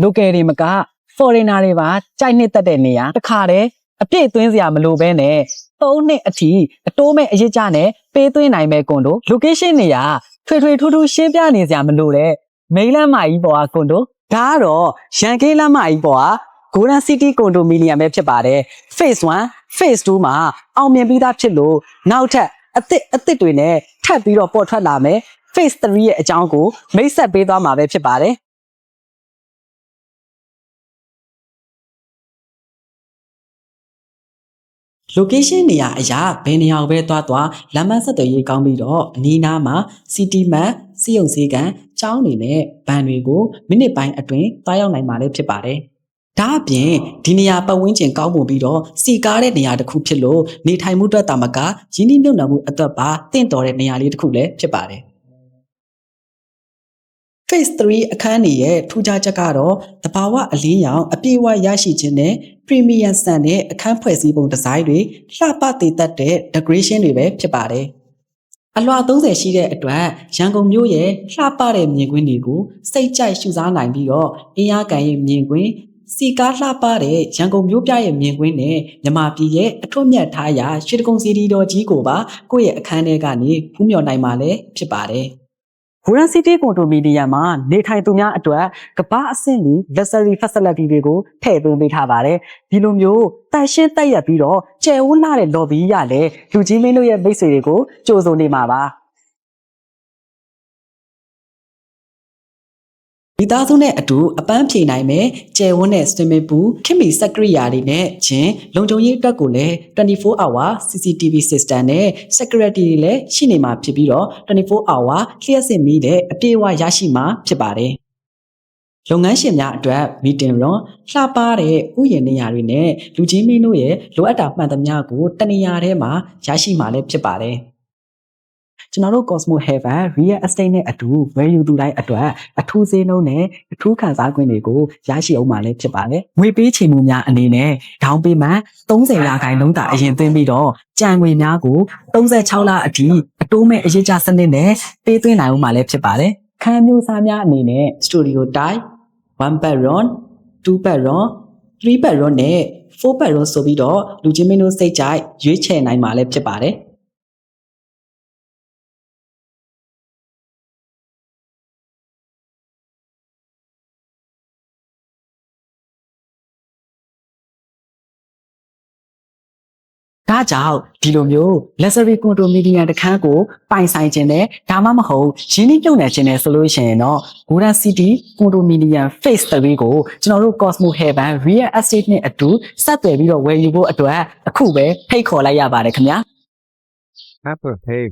local တွေမက foreigner တွေပါကြိုက်နှစ်သက်တဲ့နေရာတစ်ခါတည်းအပြည့်သွင်းစရာမလိုဘဲနဲ့3နှစ်အထိအတိုးမဲ့အရေးကြနဲ့ပေးသွင်းနိုင်မဲ့ကွန်ဒို location နေရာထွေထွေထူးထူးရှင်းပြနေစရာမလိုတဲ့မိန်းလမ်းမကြီးပေါ်ကကွန်ဒိုဒါကတော့ရန်ကင်းလမ်းမကြီးပေါ်က Golden City Condominium ပဲဖြစ်ပါတယ် Phase 1 Phase 2မှာအောင်မြင်ပြီးသားဖြစ်လို့နောက်ထပ်အသစ်တွေနဲ့ထပ်ပြီးတော့ပေါ်ထွက်လာမယ် Phase 3ရဲ့အကြောင်းကိုမိတ်ဆက်ပေးသွားမှာပဲဖြစ်ပါတယ်location နေရာအရာဘယ်နေရာကိုပဲသွားလမ်းမဆက်သွယ်ရေးကောင်းပြီးတော့အနီးနားမှာ City Map စီယုံစည်းကန်ကျောင်းနေနဲ့ဘဏ်တွေကိုမိနစ်ပိုင်းအတွင်းတွားရောက်နိုင်မှာလည်းဖြစ်ပါတယ်။ဒါအပြင်ဒီနေရာပတ်ဝန်းကျင်ကောင်းမှုပြီးတော့စီကားတဲ့နေရာတစ်ခုဖြစ်လို့နေထိုင်မှုအတွက်တာမကရင်းနှီးမြှုပ်နှံမှုအတွက်ပါတင့်တော်တဲ့နေရာလေးတစ်ခုလည်းဖြစ်ပါတယ်။ Phase 3အခန်းရဲ့ထူးခြားချက်ကတော့တဘာဝအလင်းရောင်အပြည့်အဝရရှိခြင်းနဲ့ premium ဆန်တဲ့အခန်းဖွဲ့စည်းပုံဒီဇိုင်းတွေလှပသေးတတ်တဲ့ decoration တွေပဲဖြစ်ပါတယ်။အလွှာ30ရှိတဲ့အတွက်ရန်ကုန်မြို့ရဲ့လှပတဲ့မြင်ကွင်းတွေကိုစိတ်ကြိုက်ရှုစားနိုင်ပြီးတော့အင်းရကန်ရဲ့မြင်ကွင်းစီကားလှပတဲ့ရန်ကုန်မြို့ပြရဲ့မြင်ကွင်းနဲ့မြမပြည်ရဲ့အထွတ်မြတ်ထားရာရွှေတကုံစီတီတော်ကြီးကိုပါကိုယ့်ရဲ့အခန်းထဲကနေဖူးမြော်နိုင်မှာလည်းဖြစ်ပါတယ်Golden City Condominium မှာနေထိုင်သူများအတွက်ကမ္ဘာအဆင့်ကြီး luxury facility တွေကိုထည့်သွင်းပေးထားပါတယ်။ဒီလိုမျိုးတန်ရှင်းတက်ရက်ပြီးတော့ကျယ်ဝန်းလာတဲ့ lobby ရလည်းလူကြီးမင်းတို့ရဲ့မိတ်ဆွေတွေကိုကြိုဆိုနေမှာပါ။မိသားစုနဲ့အတူအပန်းဖြေနိုင်မယ်ကျယ်ဝန်းတဲ့ swimming pool ခင်မီစက်ကရိယာတွေနဲ့ချင်းလုံခြုံရေးအတွက်ကိုလည်း24 hour CCTV system နဲ့ security တွေလည်းရှိနေမှာဖြစ်ပြီးတော့24 hour လျှက်စစ်မီးတဲ့အပြည့်အဝရရှိမှာဖြစ်ပါတယ်။လုပ်ငန်းရှင်များအတွက် meeting room လှပတဲ့ဥယျာဉ်နေရာတွေနဲ့လူကြီးမင်းတို့ရဲ့လိုအပ်တာမှန်သမျှကိုတနေရာထဲမှာရရှိမှာလည်းဖြစ်ပါတယ်။ကျွန်တော်တို့ Cosmo Heaven Real Estate နဲ့အတူဝယ်ယူသူတိုင်းအတွက်အထူးဈေးနှုန်းနဲ့အထူးခံစား권တွေကိုရရှိအောင်မှာလည်းဖြစ်ပါတယ်။ငွေပေးချေမှုများအနေနဲ့ဒေါင်းပေးမှ30%သာအရင်သွင်းပြီးတော့ကြံငွေများကို36လအထိအတိုးမဲ့အရေးကြစနစ်နဲ့ပေးသွင်းနိုင်အောင်မှာလည်းဖြစ်ပါတယ်။ခန်းမျိုးစားများအနေနဲ့ Studio Type 1 bedroom 2 bedroom 3 bedroom နဲ့ 4 bedroom ဆိုပြီးတော့လူချင်းမင်းတို့စိတ်ကြိုက်ရွေးချယ်နိုင်မှာလည်းဖြစ်ပါတယ်။ဒါကြောင့်ဒီလိုမျိုး luxury condominium တစ်ခန်းကိုပိုင်ဆိုင်ခြင်းနဲ့ဒါမှမဟုတ်ရင်းနှီးမြှုပ်နှံခြင်းနဲ့ဆိုလို့ရှိရင်တော့ Golden City Condominium Phase 3ကိုကျွန်တော်တို့ Cosmo Heaven Real Estate နဲ့အတူဆက်သွယ်ပြီးတော့ဝယ်ယူဖို့အတွက်အခုပဲဖိတ်ခေါ်လိုက်ရပါတယ်ခင်ဗျာ Apple Pay